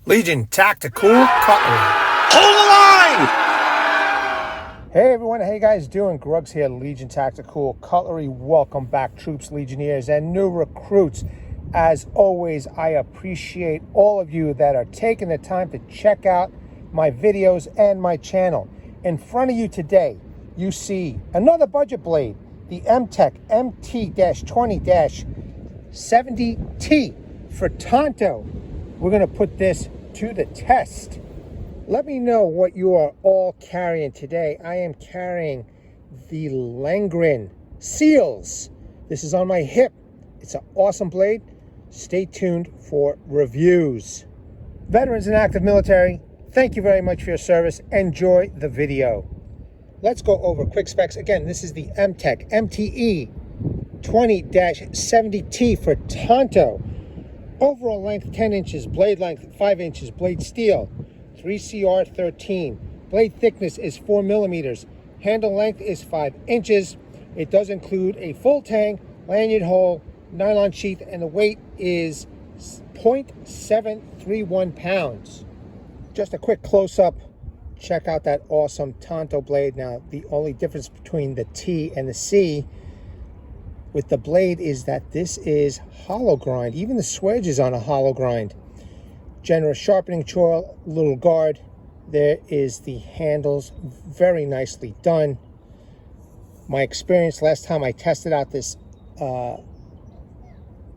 Legion Tactical Cutlery. Hold the line! Hey everyone, how you guys doing? Gruggs here, Legion Tactical Cutlery. Welcome back, troops, legionnaires, and new recruits. As always, I appreciate all of you that are taking the time to check out my videos and my channel. In front of you today, you see another budget blade, the Mtech MT-20-70T for Tanto. We're going to put this to the test. Let me know what you are all carrying today. I am carrying the Langren Seals. This is on my hip. It's an awesome blade. Stay tuned for reviews. Veterans and active military, thank you very much for your service. Enjoy the video. Let's go over quick specs. Again, this is the Mtech MTE 20-70T for Tanto. Overall length 10 inches, blade length 5 inches, blade steel 3CR13. Blade thickness is 4 millimeters. Handle length is 5 inches. It does include a full tang, lanyard hole, nylon sheath, and the weight is 0.731 pounds. Just a quick close-up. Check out that awesome Tanto blade. Now, the only difference between the T and the C with the blade is that this is hollow grind. Even the swedge is on a hollow grind. Generous sharpening choil, little guard. There is the handles, very nicely done. My experience last time I tested out this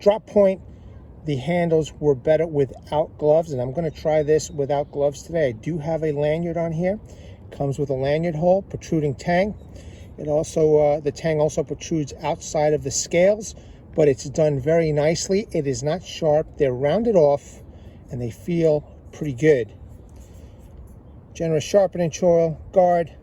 drop point, the handles were better without gloves, and I'm going to try this without gloves today. I do have a lanyard on here. Comes with a lanyard hole, protruding tang. It also, the tang also protrudes outside of the scales, but it's done very nicely. It is not sharp. They're rounded off, and they feel pretty good. Generous sharpening choil, guard,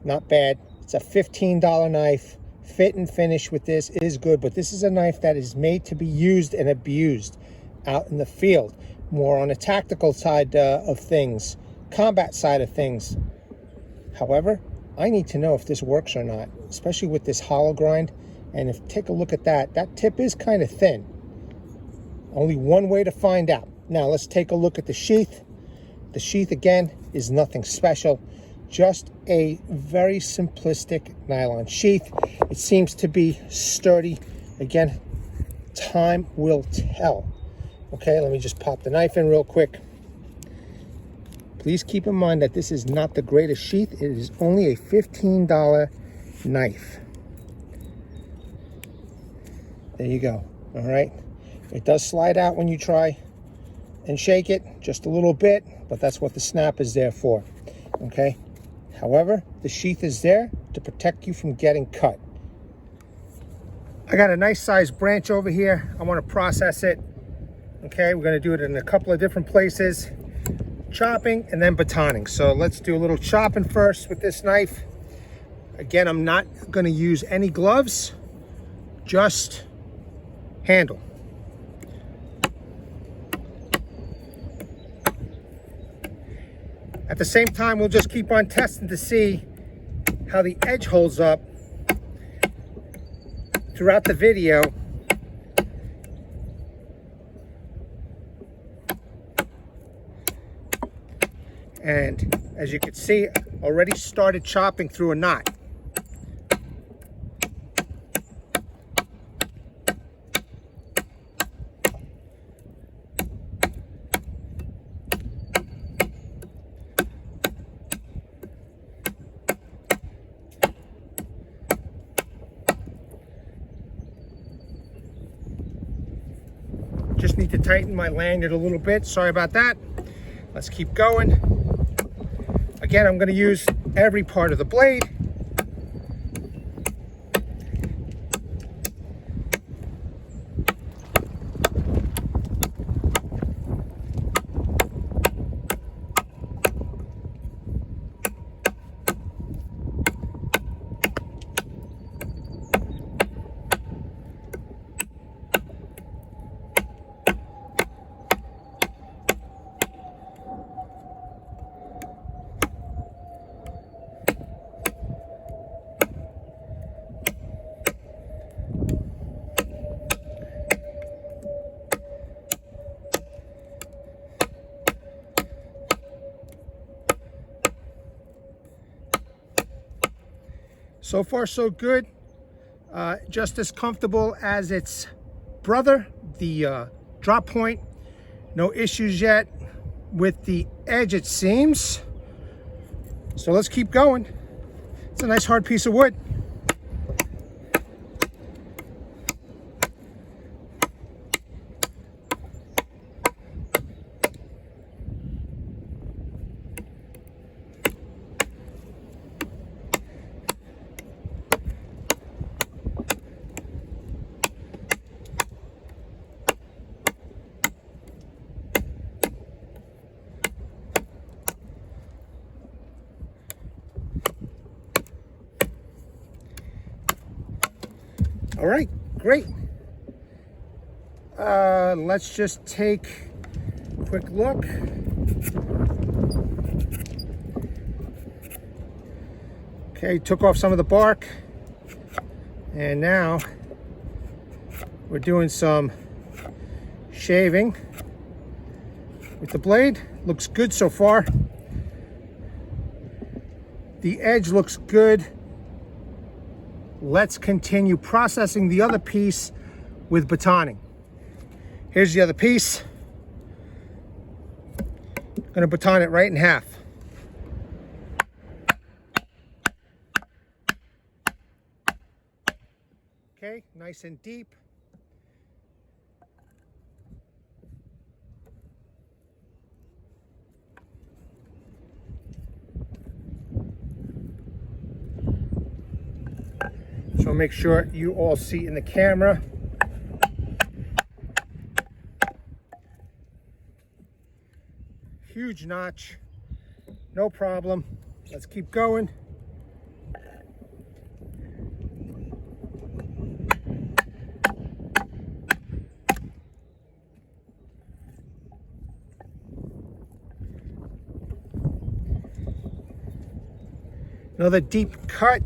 not bad. It's a $15 knife. Fit and finish with this is good, but this is a knife that is made to be used and abused out in the field. More on the tactical side of things, combat side of things. However, I need to know if this works or not, especially with this hollow grind. And if take a look at that, that tip is kind of thin. Only one way to find out. Now let's take a look at the sheath. The sheath again is nothing special, just a very simplistic nylon sheath. It seems to be sturdy. Again, time will tell. Okay, let me just pop the knife in real quick. Please keep in mind that this is not the greatest sheath. It is only a $15 knife. There you go. All right. It does slide out when you try and shake it just a little bit, but that's what the snap is there for. Okay. However, the sheath is there to protect you from getting cut. I got a nice sized branch over here. I want to process it. Okay. We're going to do it in a couple of different places. Chopping and then batoning. So let's do a little chopping first with this knife. Again, I'm not going to use any gloves, just handle. At the same time, we'll just keep on testing to see how the edge holds up throughout the video. And as you can see, already started chopping through a knot. Just need to tighten my lanyard a little bit. Sorry about that. Let's keep going. Again, I'm going to use every part of the blade. So far, so good. Just as comfortable as its brother, the drop point. No issues yet with the edge, it seems. So let's keep going. It's a nice hard piece of wood. All right, great. Let's just take a quick look. Okay, took off some of the bark. And now we're doing some shaving with the blade. Looks good so far. The edge looks good. Let's continue processing the other piece with batoning. Here's the other piece. I'm gonna baton it right in half. Okay, nice and deep. So make sure you all see in the camera. Huge notch, no problem. Let's keep going. Another deep cut.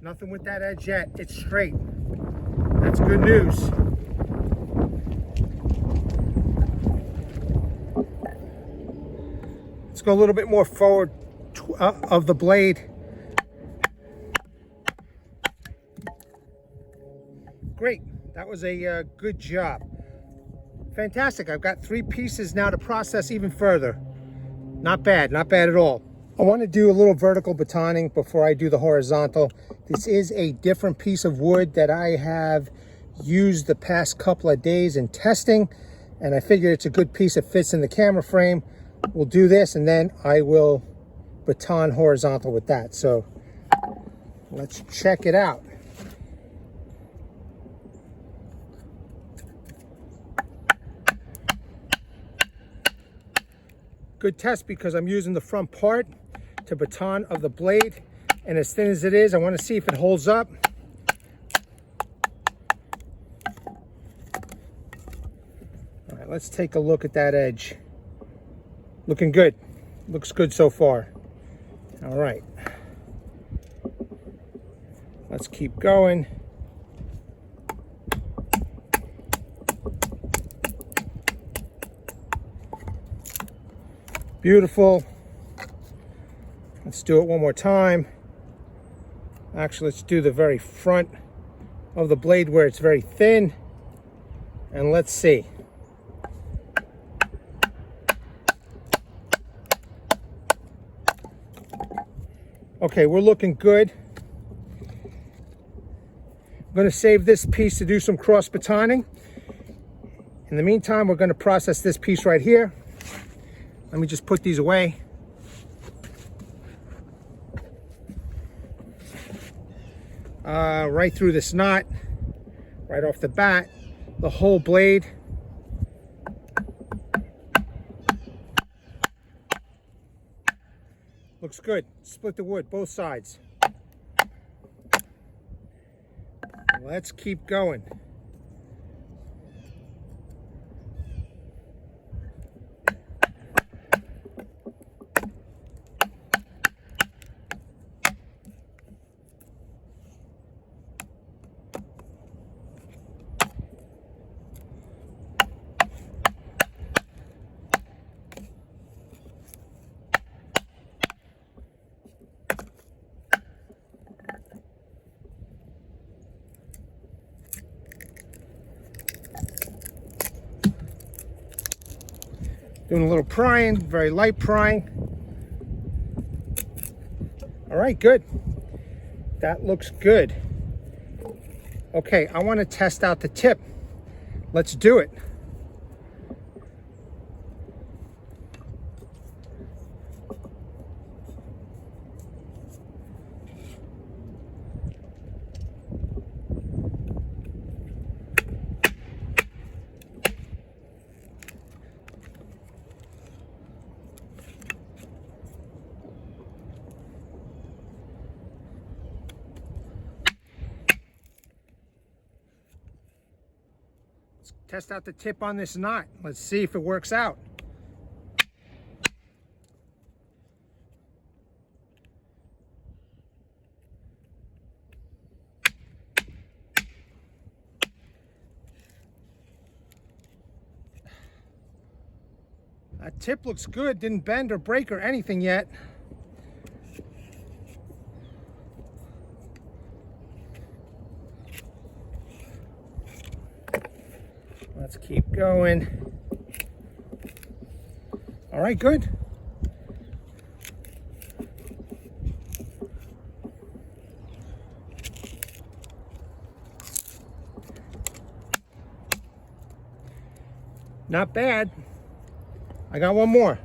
Nothing with that edge yet. It's straight. That's good news. Let's go a little bit more forward of the blade. Great. That was a good job. Fantastic. I've got 3 pieces now to process even further. Not bad. Not bad at all. I want to do a little vertical batoning before I do the horizontal. This is a different piece of wood that I have used the past couple of days in testing, and I figured it's a good piece that fits in the camera frame. We'll do this, and then I will baton horizontal with that. So let's check it out. Good test because I'm using the front part to baton of the blade, and as thin as it is, I want to see if it holds up. All right, let's take a look at that edge. Looking good. Looks good so far. All right. Let's keep going. Beautiful. Let's do it one more time. Actually, let's do the very front of the blade where it's very thin. And let's see. Okay, we're looking good. I'm going to save this piece to do some cross batoning. In the meantime, we're going to process this piece right here. Let me just put these away. Right through this knot, right off the bat, the whole blade. Looks good. Split the wood, both sides. Let's keep going. Doing a little prying, very light prying. All right, good. That looks good. Okay, I want to test out the tip. Let's do it. Test out the tip on this knot. Let's see if it works out. That tip looks good. Didn't bend or break or anything yet. Let's keep going. All right, good. Not bad. I got one more.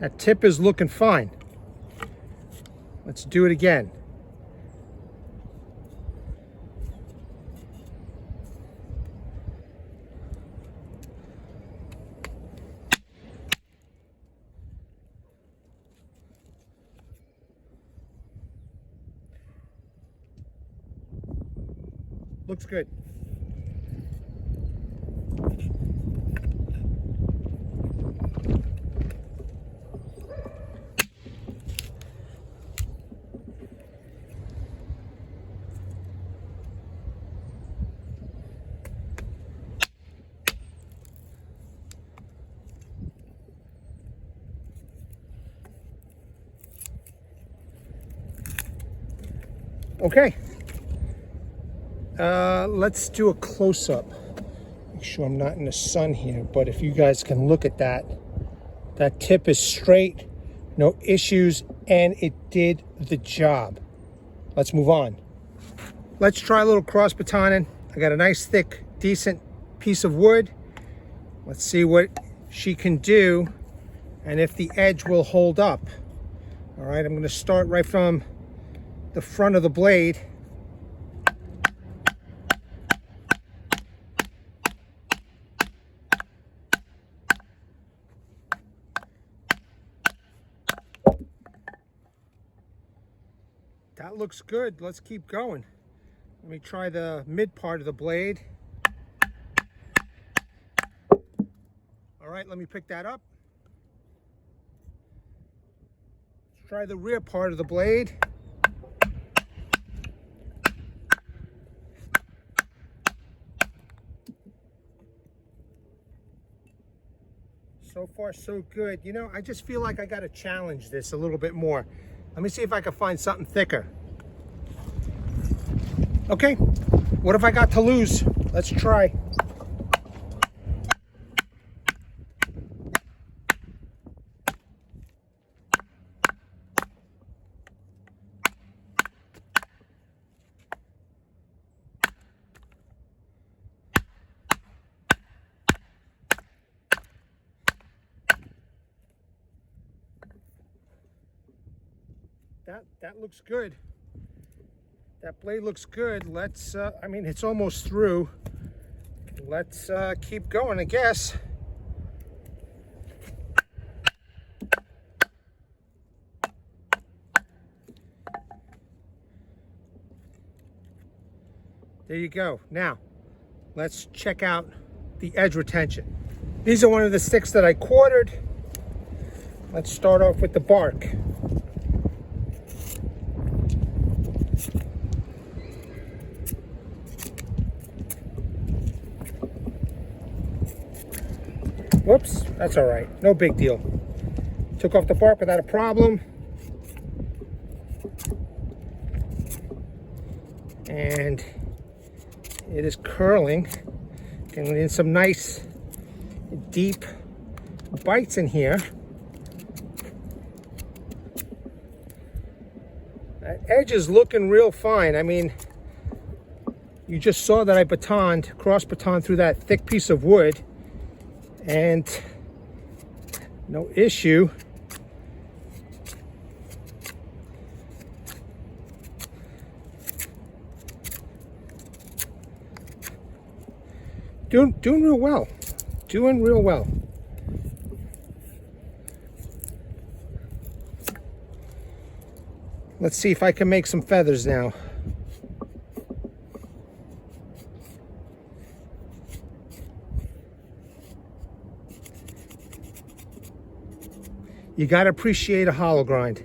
That tip is looking fine. Let's do it again. Looks good. Okay. Let's do a close-up. Make sure I'm not in the sun here, but if you guys can look at that, that tip is straight, no issues, and it did the job. Let's move on. Let's try a little cross batoning. I got a nice, thick, decent piece of wood. Let's see what she can do and if the edge will hold up. All right, I'm going to start right from the front of the blade. That looks good. Let's keep going. Let me try the mid part of the blade. All right, let me pick that up. Let's try the rear part of the blade. So far, so good. You know, I just feel like I got to challenge this a little bit more. Let me see if I can find something thicker. Okay, what have I got to lose? Let's try. That looks good. That blade looks good. Let's, I mean, it's almost through. Let's keep going, I guess. There you go. Now, let's check out the edge retention. These are one of the sticks that I quartered. Let's start off with the bark. Whoops, that's all right. No big deal. Took off the bark without a problem. And it is curling Getting in some nice deep bites in here. That edge is looking real fine. I mean, you just saw that I cross batoned through that thick piece of wood, and no issue. Doing real well. Doing real well. Let's see if I can make some feathers now. You gotta appreciate a hollow grind.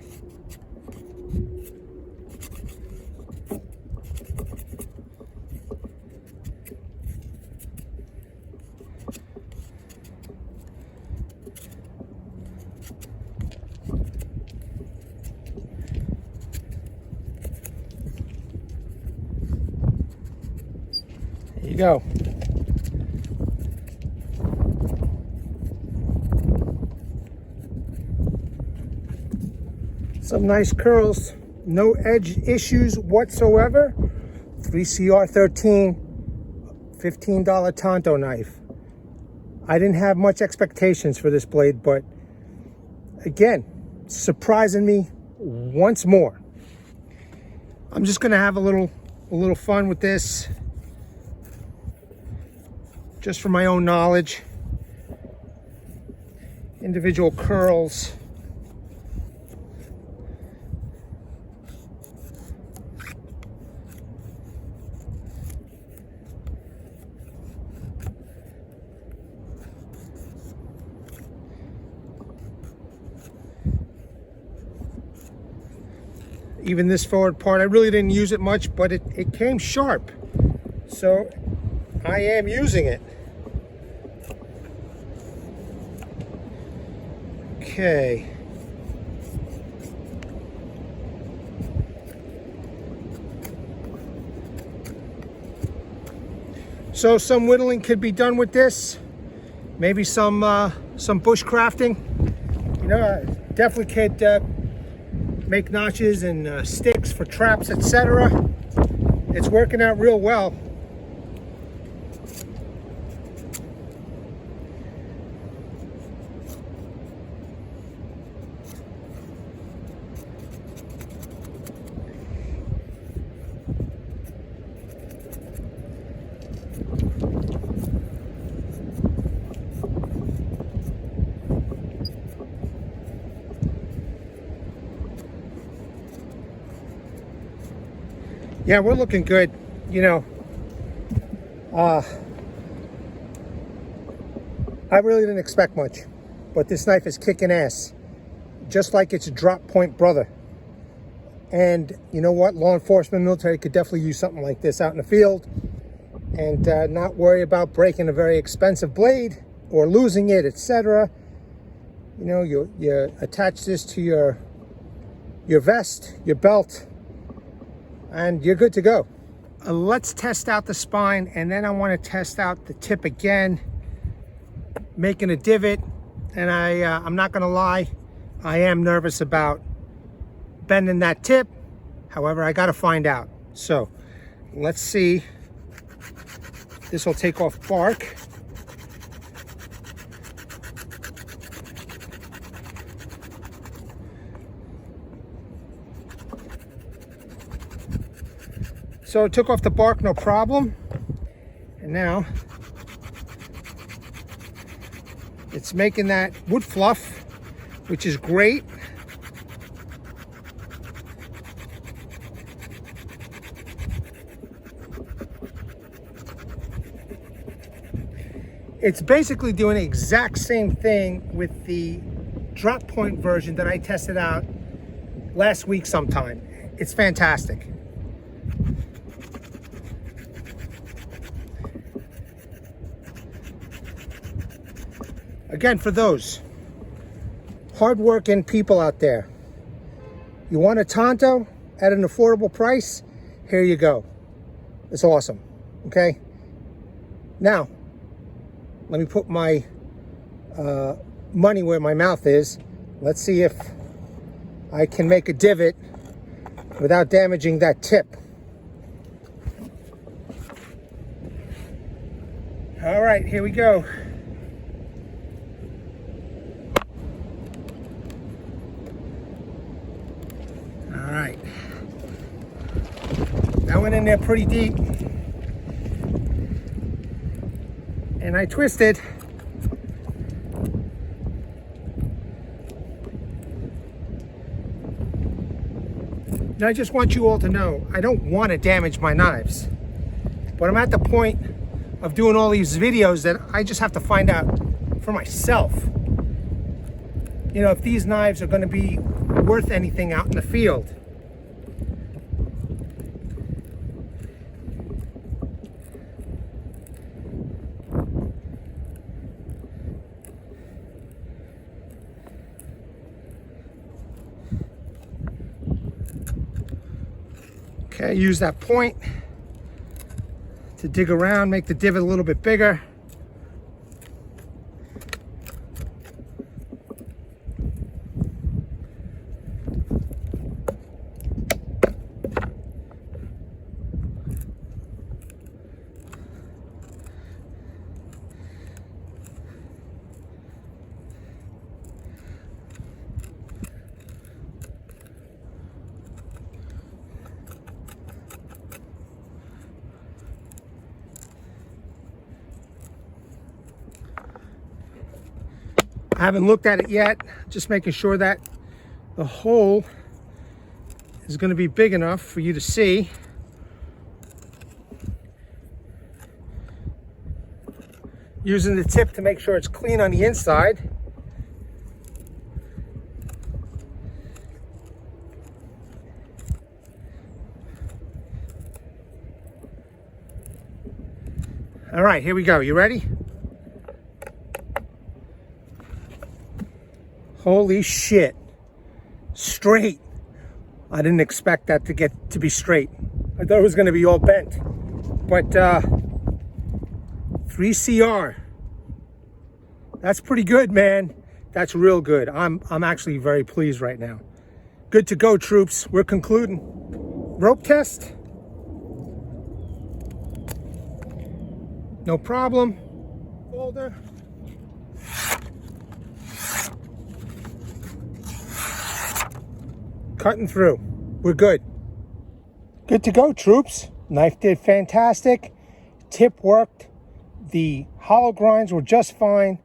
There you go. Some nice curls, no edge issues whatsoever. 3CR13, $15 Tanto knife. I didn't have much expectations for this blade, but again, surprising me once more. I'm just gonna have a little fun with this, just for my own knowledge. Individual curls. Even this forward part, I really didn't use it much, but it came sharp. So I am using it. Okay. So some whittling could be done with this. Maybe some bush crafting. You know, I definitely could make notches and sticks for traps, etc. It's working out real well. Yeah, we're looking good. You know, I really didn't expect much, but this knife is kicking ass, just like its drop point brother. And you know what? Law enforcement, military could definitely use something like this out in the field, and not worry about breaking a very expensive blade or losing it, etc. You know, you attach this to your vest, your belt, and you're good to go. Let's test out the spine, and then I want to test out the tip again, making a divot. And I'm not gonna lie, I am nervous about bending that tip. However, I gotta find out. So let's see. This will take off bark. So it took off the bark, no problem. And now it's making that wood fluff, which is great. It's basically doing the exact same thing with the drop point version that I tested out last week sometime. It's fantastic. Again, for those hardworking people out there, you want a Tanto at an affordable price, here you go. It's awesome, okay? Now, Let me put my money where my mouth is. Let's see if I can make a divot without damaging that tip. All right, here we go. All right. That went in there pretty deep. And I twisted. Now I just want you all to know, I don't want to damage my knives, but I'm at the point of doing all these videos that I just have to find out for myself, you know, if these knives are going to be worth anything out in the field. Okay, use that point to dig around, make the divot a little bit bigger. I haven't looked at it yet, just making sure that the hole is going to be big enough for you to see. Using the tip to make sure it's clean on the inside. All right, here we go. You ready? Holy shit. Straight. I didn't expect that to be straight. I thought it was going to be all bent. But 3CR. That's pretty good, man. That's real good. I'm actually very pleased right now. Good to go, troops. We're concluding. Rope test. No problem. Folder. Cutting through. We're good. Good to go, troops. Knife did fantastic. Tip worked. The hollow grinds were just fine.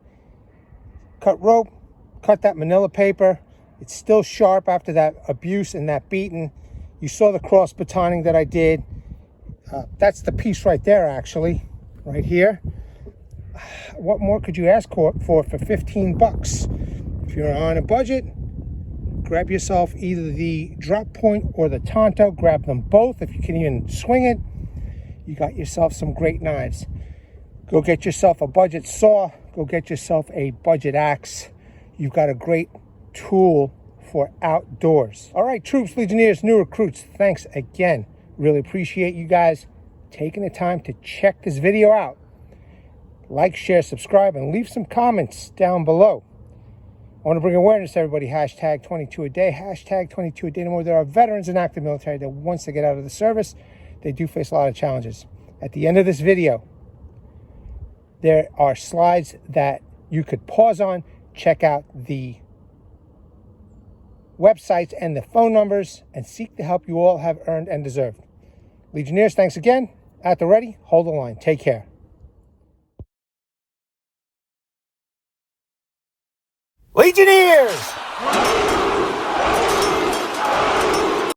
Cut rope. Cut that manila paper. It's still sharp after that abuse and that beating. You saw the cross batoning that I did. That's the piece right there, actually. Right here. What more could you ask for 15 bucks? If you're on a budget, grab yourself either the drop point or the Tanto. Grab them both if you can even swing it. You got yourself some great knives. Go get yourself a budget saw. Go get yourself a budget axe. You've got a great tool for outdoors. All right, troops, legionnaires, new recruits, thanks again. Really appreciate you guys taking the time to check this video out. Like, share, subscribe, and leave some comments down below. I want to bring awareness to everybody, hashtag 22 a day, hashtag 22 a day no more. There are veterans in active military that once they get out of the service, they do face a lot of challenges. At the end of this video, there are slides that you could pause on, check out the websites and the phone numbers, and seek the help you all have earned and deserved. Legionnaires, thanks again. At the ready, hold the line. Take care. Legionnaires!